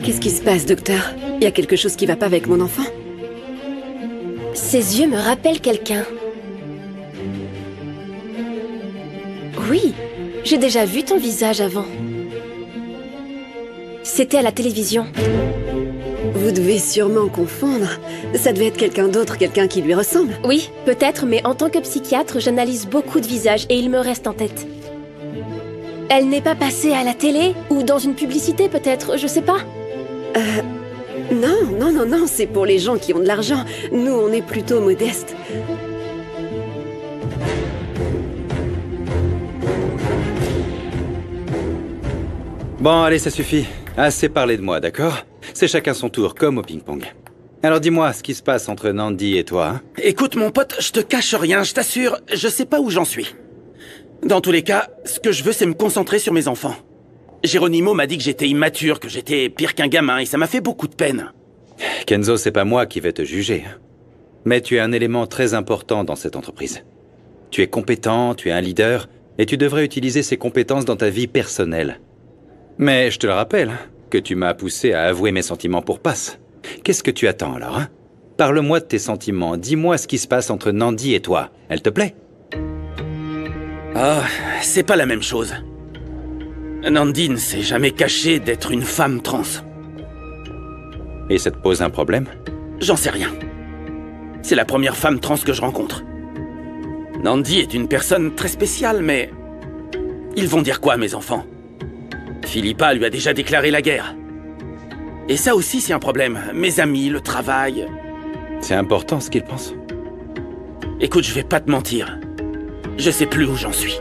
Qu'est-ce qui se passe, docteur? Y a quelque chose qui va pas avec mon enfant? Ses yeux me rappellent quelqu'un. Oui, j'ai déjà vu ton visage avant. C'était à la télévision. Vous devez sûrement confondre. Ça devait être quelqu'un d'autre, quelqu'un qui lui ressemble. Oui, peut-être, mais en tant que psychiatre, j'analyse beaucoup de visages et il me reste en tête. Elle n'est pas passée à la télé? Ou dans une publicité, peut-être? Je sais pas. Non, c'est pour les gens qui ont de l'argent. Nous, on est plutôt modestes. Bon, allez, ça suffit. Assez parlé de moi, d'accord? C'est chacun son tour, comme au ping-pong. Alors dis-moi, ce qui se passe entre Nandi et toi, hein? Écoute, mon pote, je te cache rien, je t'assure, je sais pas où j'en suis. Dans tous les cas, ce que je veux, c'est me concentrer sur mes enfants. Geronimo m'a dit que j'étais immature, que j'étais pire qu'un gamin, et ça m'a fait beaucoup de peine. Kenzo, c'est pas moi qui vais te juger. Mais tu es un élément très important dans cette entreprise. Tu es compétent, tu es un leader, et tu devrais utiliser ces compétences dans ta vie personnelle. Mais je te le rappelle, que tu m'as poussé à avouer mes sentiments pour Passe. Qu'est-ce que tu attends alors, hein? Parle-moi de tes sentiments, dis-moi ce qui se passe entre Nandi et toi. Elle te plaît? Ah, c'est pas la même chose. Nandi ne s'est jamais cachée d'être une femme trans. Et ça te pose un problème? J'en sais rien. C'est la première femme trans que je rencontre. Nandi est une personne très spéciale, mais... Ils vont dire quoi, mes enfants? Philippa lui a déjà déclaré la guerre. Et ça aussi, c'est un problème. Mes amis, le travail... C'est important ce qu'ils pensent. Écoute, je vais pas te mentir. Je sais plus où j'en suis.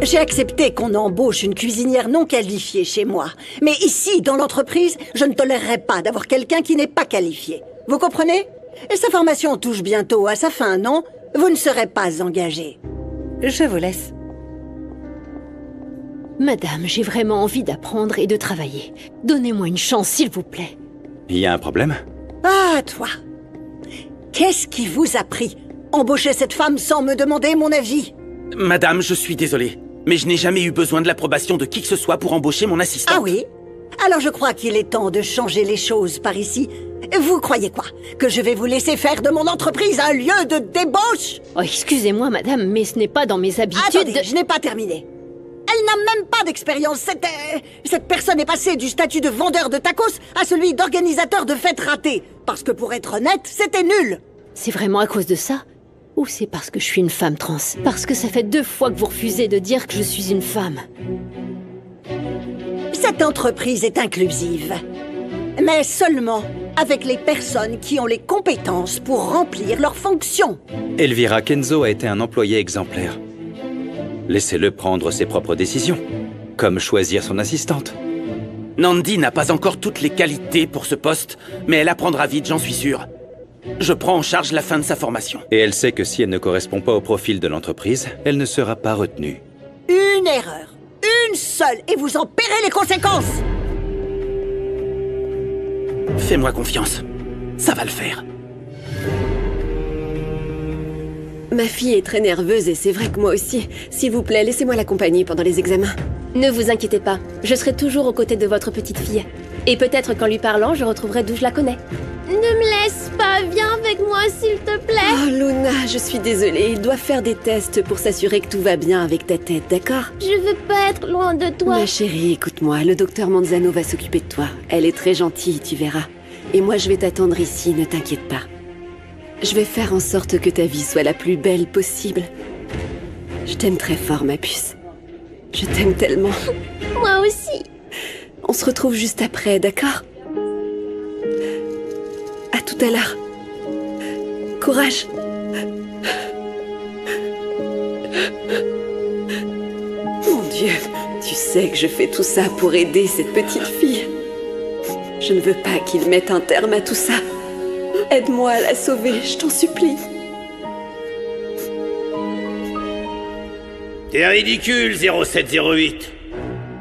J'ai accepté qu'on embauche une cuisinière non qualifiée chez moi. Mais ici, dans l'entreprise, je ne tolérerai pas d'avoir quelqu'un qui n'est pas qualifié. Vous comprenez? Et sa formation touche bientôt à sa fin, non? Vous ne serez pas engagé. Je vous laisse. Madame, j'ai vraiment envie d'apprendre et de travailler. Donnez-moi une chance, s'il vous plaît. Il y a un problème? Ah, toi! Qu'est-ce qui vous a pris? Embaucher cette femme sans me demander mon avis? Madame, je suis désolé, mais je n'ai jamais eu besoin de l'approbation de qui que ce soit pour embaucher mon assistante. Ah oui? Alors je crois qu'il est temps de changer les choses par ici. Vous croyez quoi? Que je vais vous laisser faire de mon entreprise un lieu de débauche? Oh, excusez-moi, madame, mais ce n'est pas dans mes habitudes. Attendez, je n'ai pas terminé. Elle n'a même pas d'expérience. Cette personne est passée du statut de vendeur de tacos à celui d'organisateur de fêtes ratées. Parce que pour être honnête, c'était nul. C'est vraiment à cause de ça? Ou c'est parce que je suis une femme trans? Parce que ça fait 2 fois que vous refusez de dire que je suis une femme. Cette entreprise est inclusive. Mais seulement avec les personnes qui ont les compétences pour remplir leurs fonctions. Elvira, Kenzo a été un employé exemplaire. Laissez-le prendre ses propres décisions, comme choisir son assistante. Nandi n'a pas encore toutes les qualités pour ce poste, mais elle apprendra vite, j'en suis sûr. Je prends en charge la fin de sa formation. Et elle sait que si elle ne correspond pas au profil de l'entreprise, elle ne sera pas retenue. Une erreur, une seule, et vous en paierez les conséquences. Fais-moi confiance, ça va le faire. Ma fille est très nerveuse et c'est vrai que moi aussi. S'il vous plaît, laissez-moi l'accompagner pendant les examens. Ne vous inquiétez pas, je serai toujours aux côtés de votre petite fille. Et peut-être qu'en lui parlant, je retrouverai d'où je la connais. Ne me laisse pas, viens avec moi s'il te plaît. Oh Luna, je suis désolée, il doit faire des tests pour s'assurer que tout va bien avec ta tête, d'accord? Je veux pas être loin de toi. Ma chérie, écoute-moi, le docteur Manzano va s'occuper de toi. Elle est très gentille, tu verras. Et moi je vais t'attendre ici, ne t'inquiète pas. Je vais faire en sorte que ta vie soit la plus belle possible. Je t'aime très fort, ma puce. Je t'aime tellement. Moi aussi. On se retrouve juste après, d'accord? À tout à l'heure. Courage. Mon Dieu, tu sais que je fais tout ça pour aider cette petite fille. Je ne veux pas qu'il mette un terme à tout ça. Aide-moi à la sauver, je t'en supplie. T'es ridicule, 0708.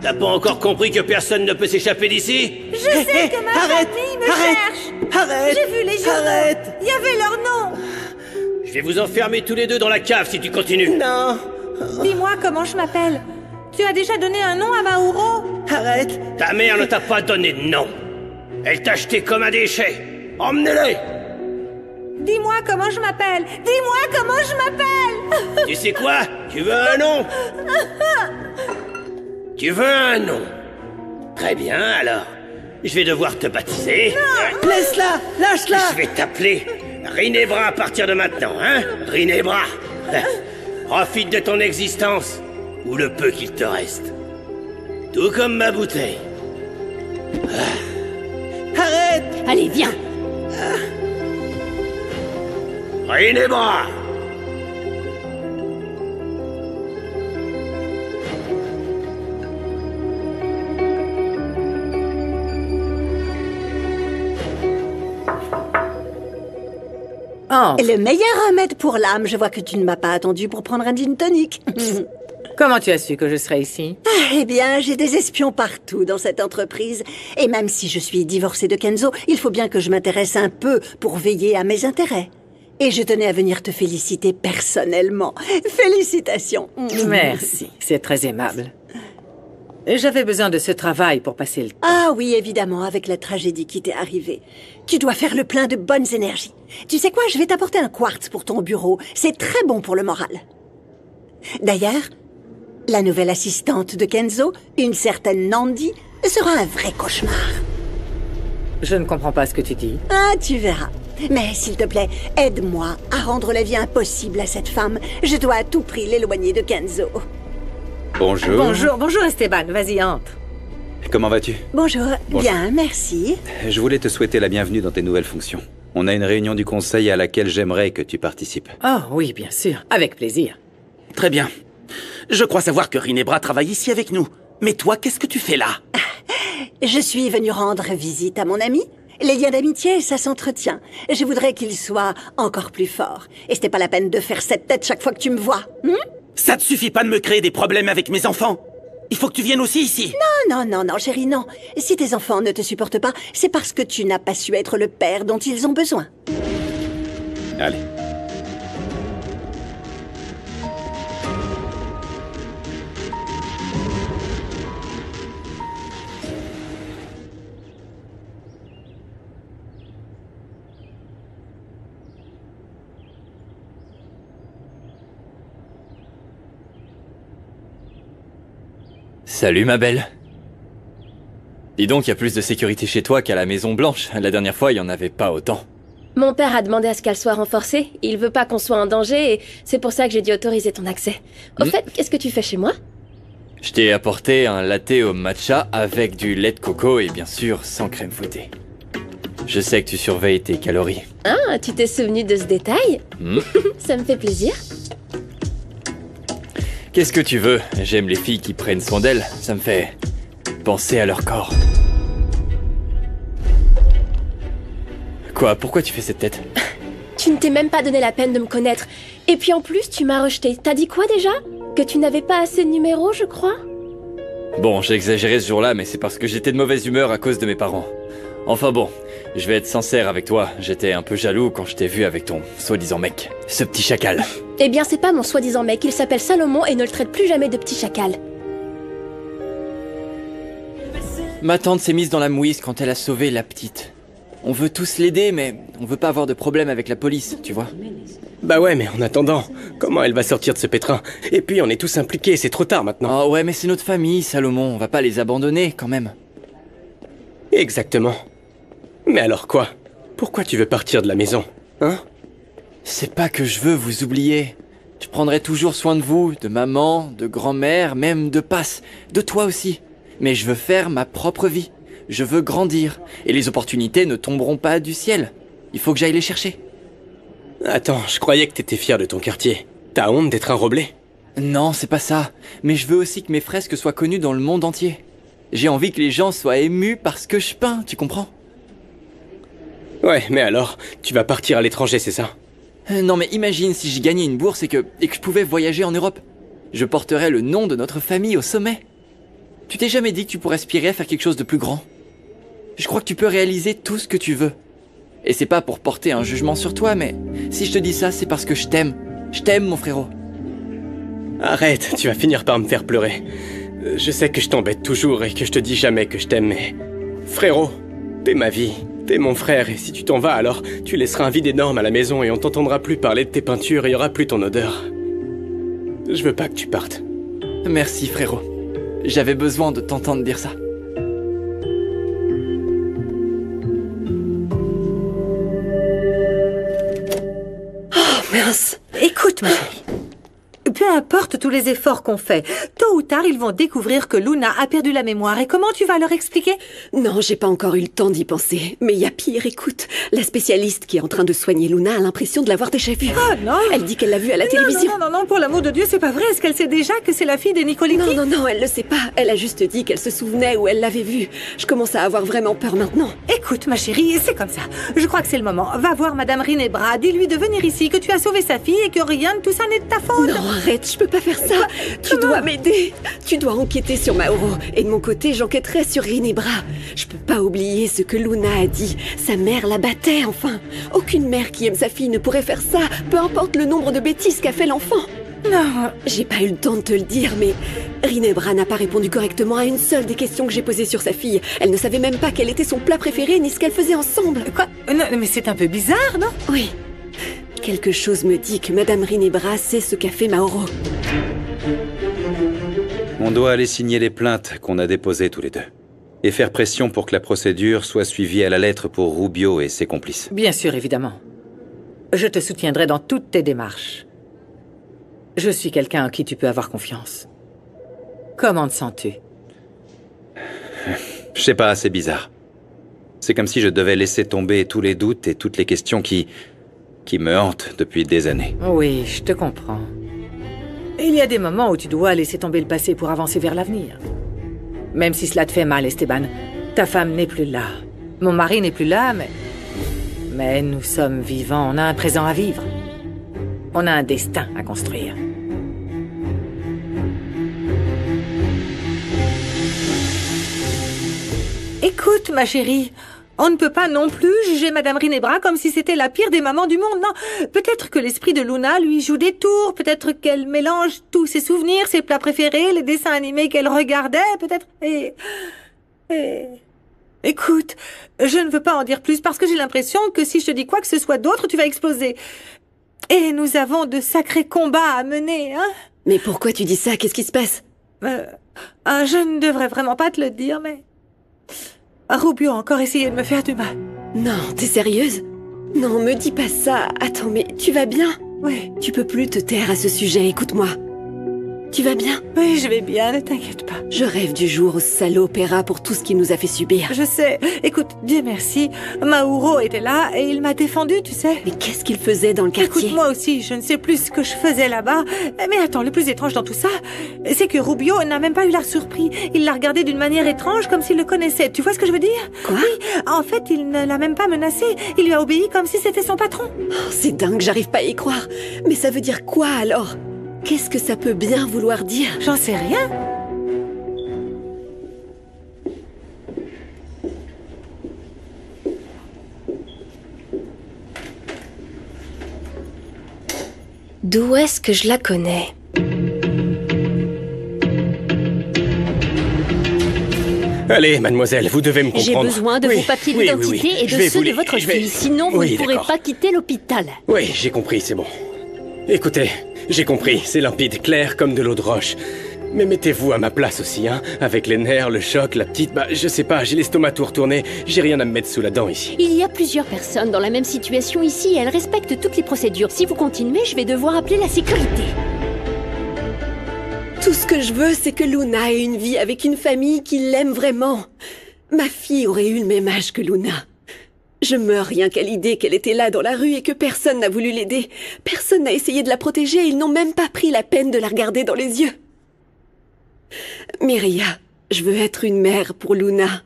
T'as pas encore compris que personne ne peut s'échapper d'ici? Je sais que ma famille me cherche. Arrête! J'ai vu les journaux. Il y avait leur nom. Je vais vous enfermer tous les deux dans la cave si tu continues. Non. Dis-moi comment je m'appelle. Tu as déjà donné un nom à Mauro? Arrête. Ta mère ne t'a pas donné de nom. Elle t'a jeté comme un déchet. Emmenez-les. Dis-moi comment je m'appelle. Dis-moi comment je m'appelle. Tu sais quoi? Tu veux un nom? Tu veux un nom? Très bien, alors. Je vais devoir te baptiser. Laisse-la! Lâche-la! Je vais t'appeler Rinebra à partir de maintenant, hein? Rinebra. Profite de ton existence, ou le peu qu'il te reste. Tout comme ma bouteille. Arrête! Allez, viens. Rinebra. Oh, Le meilleur remède pour l'âme. Je vois que tu ne m'as pas attendu pour prendre un gin tonic. comment tu as su que je serais ici? Eh bien, j'ai des espions partout dans cette entreprise. Et même si je suis divorcée de Kenzo, il faut bien que je m'intéresse un peu pour veiller à mes intérêts. Et je tenais à venir te féliciter personnellement. Félicitations. Merci, c'est très aimable. J'avais besoin de ce travail pour passer le temps. Ah oui, évidemment, avec la tragédie qui t'est arrivée. Tu dois faire le plein de bonnes énergies. Tu sais quoi, je vais t'apporter un quartz pour ton bureau. C'est très bon pour le moral. D'ailleurs, la nouvelle assistante de Kenzo, une certaine Nandi, sera un vrai cauchemar. Je ne comprends pas ce que tu dis. Ah, tu verras. Mais s'il te plaît, aide-moi à rendre la vie impossible à cette femme. Je dois à tout prix l'éloigner de Kenzo. Bonjour. Bonjour Esteban, vas-y, entre. Comment vas-tu? Bonjour. Bien, merci. Je voulais te souhaiter la bienvenue dans tes nouvelles fonctions. On a une réunion du conseil à laquelle j'aimerais que tu participes. Oh oui, bien sûr, avec plaisir. Très bien. Je crois savoir que Rinebra travaille ici avec nous. Mais toi, qu'est-ce que tu fais là? Je suis venue rendre visite à mon ami. Les liens d'amitié, ça s'entretient. Je voudrais qu'ils soient encore plus forts. Et c'était pas la peine de faire cette tête chaque fois que tu me vois. Ça te suffit pas de me créer des problèmes avec mes enfants. Il faut que tu viennes aussi ici. Non, chérie, non. Si tes enfants ne te supportent pas, c'est parce que tu n'as pas su être le père dont ils ont besoin. Allez. Salut ma belle. Dis donc, il y a plus de sécurité chez toi qu'à la Maison Blanche. La dernière fois, il y en avait pas autant. Mon père a demandé à ce qu'elle soit renforcée. Il veut pas qu'on soit en danger et c'est pour ça que j'ai dû autoriser ton accès. Au fait, qu'est-ce que tu fais chez moi? Je t'ai apporté un latte au matcha avec du lait de coco et bien sûr sans crème fouettée. Je sais que tu surveilles tes calories. Ah, tu t'es souvenu de ce détail? Ça me fait plaisir. Qu'est-ce que tu veux? J'aime les filles qui prennent soin d'elles. Ça me fait penser à leur corps. Quoi? Pourquoi tu fais cette tête? Tu ne t'es même pas donné la peine de me connaître. Et puis en plus, tu m'as rejeté. T'as dit quoi déjà? Que tu n'avais pas assez de numéros, je crois? Bon, j'ai exagéré ce jour-là, mais c'est parce que j'étais de mauvaise humeur à cause de mes parents. Enfin bon, je vais être sincère avec toi. J'étais un peu jaloux quand je t'ai vu avec ton soi-disant mec. Ce petit chacal. Eh bien, c'est pas mon soi-disant mec. Il s'appelle Salomon et ne le traite plus jamais de petit chacal. Ma tante s'est mise dans la mouise quand elle a sauvé la petite. On veut tous l'aider, mais on veut pas avoir de problème avec la police, tu vois. Bah ouais, mais en attendant, comment elle va sortir de ce pétrin? Et puis on est tous impliqués, c'est trop tard maintenant. Oh ouais, mais c'est notre famille, Salomon, on va pas les abandonner, quand même. Exactement. Mais alors quoi? Pourquoi tu veux partir de la maison, hein? C'est pas que je veux vous oublier. Je prendrai toujours soin de vous, de maman, de grand-mère, même de Passe, de toi aussi. Mais je veux faire ma propre vie. Je veux grandir. Et les opportunités ne tomberont pas du ciel. Il faut que j'aille les chercher. Attends, je croyais que t'étais fier de ton quartier. T'as honte d'être un Roblé? Non, c'est pas ça. Mais je veux aussi que mes fresques soient connues dans le monde entier. J'ai envie que les gens soient émus par ce que je peins, tu comprends? Ouais, mais alors, tu vas partir à l'étranger, c'est ça? Non mais imagine si j'y gagnais une bourse et que je pouvais voyager en Europe. Je porterais le nom de notre famille au sommet. Tu t'es jamais dit que tu pourrais aspirer à faire quelque chose de plus grand? Je crois que tu peux réaliser tout ce que tu veux. Et c'est pas pour porter un jugement sur toi, mais si je te dis ça, c'est parce que je t'aime. Je t'aime, mon frérot. Arrête, tu vas finir par me faire pleurer. Je sais que je t'embête toujours et que je te dis jamais que je t'aime, mais... Frérot, t'es ma vie, t'es mon frère, et si tu t'en vas, alors tu laisseras un vide énorme à la maison et on t'entendra plus parler de tes peintures et il y aura plus ton odeur. Je veux pas que tu partes. Merci, frérot. J'avais besoin de t'entendre dire ça. Oh, mince. Écoute, ma chérie. Peu importe tous les efforts qu'on fait, tôt ou tard, ils vont découvrir que Luna a perdu la mémoire. Et comment tu vas leur expliquer? Non, j'ai pas encore eu le temps d'y penser. Mais il y a pire, écoute. La spécialiste qui est en train de soigner Luna a l'impression de l'avoir déjà vue. Oh non! Elle dit qu'elle l'a vue à la télévision. Non, pour l'amour de Dieu, c'est pas vrai. Est-ce qu'elle sait déjà que c'est la fille de Nicoletti? Non, elle le sait pas. Elle a juste dit qu'elle se souvenait ou elle l'avait vue. Je commence à avoir vraiment peur maintenant. Écoute, ma chérie, c'est comme ça. Je crois que c'est le moment. Va voir Madame Rinebra, dis-lui de venir ici, que tu as sauvé sa fille et que rien de tout ça n'est de ta faute. Non, arrête, je peux pas faire ça. Tu dois m'aider. Tu dois enquêter sur Mauro. Et de mon côté, j'enquêterai sur Rinebra. Je peux pas oublier ce que Luna a dit. Sa mère la battait, enfin. Aucune mère qui aime sa fille ne pourrait faire ça, peu importe le nombre de bêtises qu'a fait l'enfant. Non. J'ai pas eu le temps de te le dire, mais Rinebra n'a pas répondu correctement à une seule des questions que j'ai posées sur sa fille. Elle ne savait même pas quel était son plat préféré ni ce qu'elle faisait ensemble. Quoi? Non, mais c'est un peu bizarre, non? Oui. Quelque chose me dit que Madame Rinebra sait ce qu'a fait Mauro. On doit aller signer les plaintes qu'on a déposées tous les deux. Et faire pression pour que la procédure soit suivie à la lettre pour Rubio et ses complices. Bien sûr, évidemment. Je te soutiendrai dans toutes tes démarches. Je suis quelqu'un en qui tu peux avoir confiance. Comment te sens-tu? Je sais pas, c'est bizarre. C'est comme si je devais laisser tomber tous les doutes et toutes les questions qui me hantent depuis des années. Oui, je te comprends. Il y a des moments où tu dois laisser tomber le passé pour avancer vers l'avenir. Même si cela te fait mal, Esteban, ta femme n'est plus là. Mon mari n'est plus là, mais nous sommes vivants, on a un présent à vivre. On a un destin à construire. Écoute, ma chérie, on ne peut pas non plus juger Madame Rinebra comme si c'était la pire des mamans du monde, non. Peut-être que l'esprit de Luna lui joue des tours, peut-être qu'elle mélange tous ses souvenirs, ses plats préférés, les dessins animés qu'elle regardait, peut-être... Écoute, je ne veux pas en dire plus parce que j'ai l'impression que si je te dis quoi que ce soit d'autre, tu vas exploser. Et nous avons de sacrés combats à mener, hein. Mais pourquoi tu dis ça? Qu'est-ce qui se passe? Je ne devrais vraiment pas te le dire, mais... Rubio a encore essayé de me faire du mal. Non, t'es sérieuse? Non, me dis pas ça. Attends, mais tu vas bien? Oui. Tu peux plus te taire à ce sujet, écoute-moi. Tu vas bien? Oui, je vais bien, ne t'inquiète pas. Je rêve du jour où ce salaud paiera pour tout ce qu'il nous a fait subir. Je sais. Écoute, Dieu merci, Mauro était là et il m'a défendu, tu sais. Mais qu'est-ce qu'il faisait dans le quartier? Écoute, moi aussi, je ne sais plus ce que je faisais là-bas. Mais attends, le plus étrange dans tout ça, c'est que Rubio n'a même pas eu l'air surpris. Il l'a regardé d'une manière étrange, comme s'il le connaissait. Tu vois ce que je veux dire? Quoi? Oui, en fait, il ne l'a même pas menacé. Il lui a obéi comme si c'était son patron. Oh, c'est dingue, j'arrive pas à y croire. Mais ça veut dire quoi, alors? Qu'est-ce que ça peut bien vouloir dire? J'en sais rien. D'où est-ce que je la connais? Allez, mademoiselle, vous devez me comprendre. J'ai besoin de vos papiers d'identité et de ceux de votre fille, sinon vous ne pourrez pas quitter l'hôpital. Oui, j'ai compris, c'est bon. Écoutez, j'ai compris, c'est limpide, clair comme de l'eau de roche. Mais mettez-vous à ma place aussi, hein. Avec les nerfs, le choc, la petite... je sais pas, j'ai l'estomac tout retourné, j'ai rien à me mettre sous la dent ici. Il y a plusieurs personnes dans la même situation ici et elles respectent toutes les procédures. Si vous continuez, je vais devoir appeler la sécurité. Tout ce que je veux, c'est que Luna ait une vie avec une famille qui l'aime vraiment. Ma fille aurait eu le même âge que Luna. Je meurs rien qu'à l'idée qu'elle était là dans la rue et que personne n'a voulu l'aider. Personne n'a essayé de la protéger, ils n'ont même pas pris la peine de la regarder dans les yeux. Mireia, je veux être une mère pour Luna.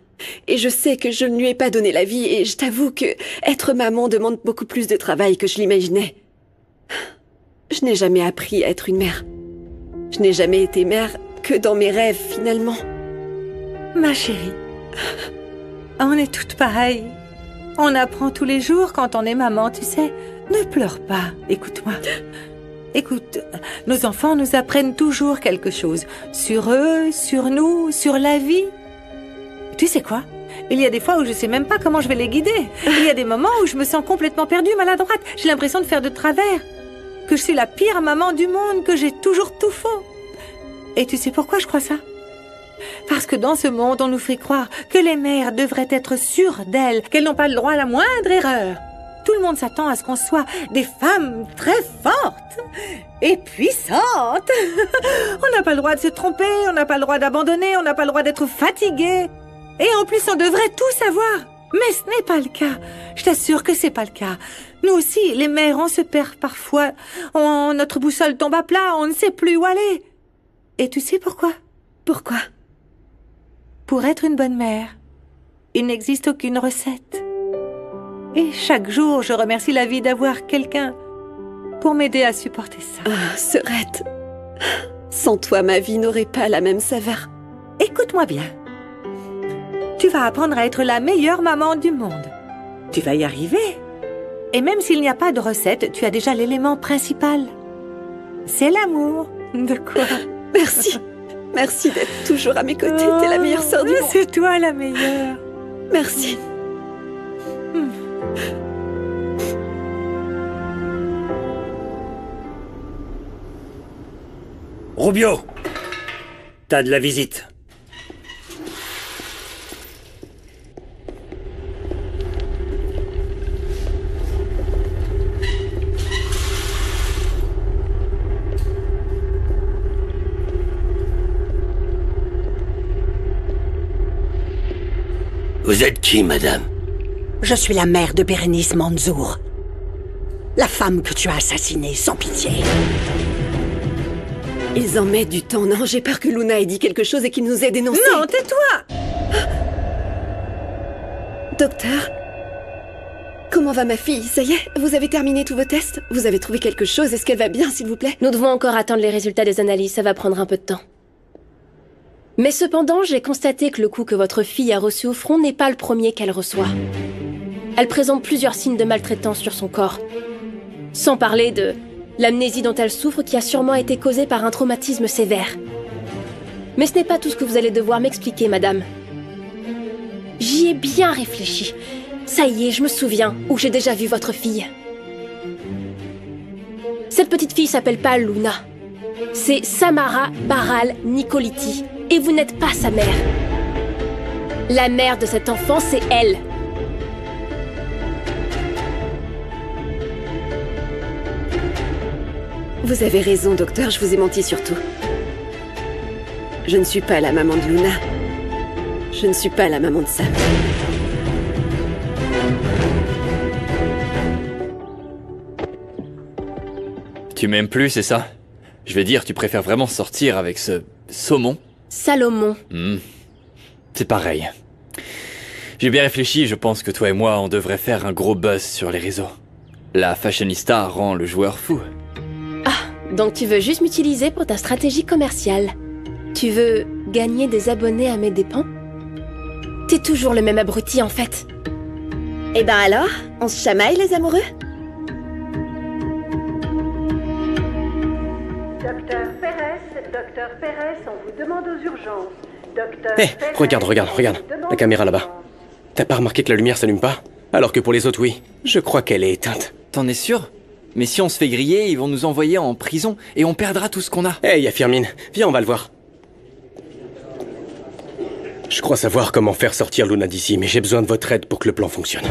Et je sais que je ne lui ai pas donné la vie et je t'avoue que être maman demande beaucoup plus de travail que je l'imaginais. Je n'ai jamais appris à être une mère. Je n'ai jamais été mère que dans mes rêves, finalement. Ma chérie, on est toutes pareilles. On apprend tous les jours quand on est maman, tu sais. Ne pleure pas, écoute-moi. Écoute, nos enfants nous apprennent toujours quelque chose. Sur eux, sur nous, sur la vie. Tu sais quoi? Il y a des fois où je sais même pas comment je vais les guider. Il y a des moments où je me sens complètement perdue, maladroite. J'ai l'impression de faire de travers. Que je suis la pire maman du monde, que j'ai toujours tout faux. Et tu sais pourquoi je crois ça? Parce que dans ce monde, on nous fait croire que les mères devraient être sûres d'elles, qu'elles n'ont pas le droit à la moindre erreur. Tout le monde s'attend à ce qu'on soit des femmes très fortes et puissantes. On n'a pas le droit de se tromper, on n'a pas le droit d'abandonner, on n'a pas le droit d'être fatigué. Et en plus, on devrait tout savoir. Mais ce n'est pas le cas. Je t'assure que c'est pas le cas. Nous aussi, les mères, on se perd parfois. Notre boussole tombe à plat, on ne sait plus où aller. Et tu sais pourquoi? Pourquoi? Pour être une bonne mère, il n'existe aucune recette. Et chaque jour, je remercie la vie d'avoir quelqu'un pour m'aider à supporter ça. Ah, Serette, sans toi, ma vie n'aurait pas la même saveur. Écoute-moi bien. Tu vas apprendre à être la meilleure maman du monde. Tu vas y arriver. Et même s'il n'y a pas de recette, tu as déjà l'élément principal. C'est l'amour. De quoi? Merci. Merci d'être toujours à mes côtés. T'es la meilleure sœur du monde. C'est toi la meilleure. Merci. Rubio, t'as de la visite. Vous êtes qui, madame? Je suis la mère de Bérénice Manzour. La femme que tu as assassinée sans pitié. Ils en mettent du temps, non? J'ai peur que Luna ait dit quelque chose et qu'il nous ait dénoncés. Non, tais-toi! Docteur? Comment va ma fille? Ça y est, vous avez terminé tous vos tests? Vous avez trouvé quelque chose? Est-ce qu'elle va bien, s'il vous plaît? Nous devons encore attendre les résultats des analyses, ça va prendre un peu de temps. Mais cependant, j'ai constaté que le coup que votre fille a reçu au front n'est pas le premier qu'elle reçoit. Elle présente plusieurs signes de maltraitance sur son corps. Sans parler de l'amnésie dont elle souffre qui a sûrement été causée par un traumatisme sévère. Mais ce n'est pas tout ce que vous allez devoir m'expliquer, madame. J'y ai bien réfléchi. Ça y est, je me souviens où j'ai déjà vu votre fille. Cette petite fille s'appelle pas Luna. C'est Samara Baral Nicoliti. Et vous n'êtes pas sa mère. La mère de cet enfant, c'est elle. Vous avez raison, docteur, je vous ai menti surtout. Je ne suis pas la maman de Luna. Je ne suis pas la maman de Sam. Tu m'aimes plus, c'est ça? Je vais dire, tu préfères vraiment sortir avec ce saumon? Salomon. C'est pareil. J'ai bien réfléchi, je pense que toi et moi, on devrait faire un gros buzz sur les réseaux. La fashionista rend le joueur fou. Ah, donc tu veux juste m'utiliser pour ta stratégie commerciale. Tu veux gagner des abonnés à mes dépens? T'es toujours le même abruti, en fait. Eh ben alors, on se chamaille, les amoureux? Docteur Pérez, on vous demande aux urgences. Hé, regarde, la caméra là-bas. T'as pas remarqué que la lumière s'allume pas? Alors que pour les autres, oui. Je crois qu'elle est éteinte. T'en es sûr? Mais si on se fait griller, ils vont nous envoyer en prison et on perdra tout ce qu'on a. Hé, y'a Firmin. Viens, on va le voir. Je crois savoir comment faire sortir Luna d'ici, mais j'ai besoin de votre aide pour que le plan fonctionne.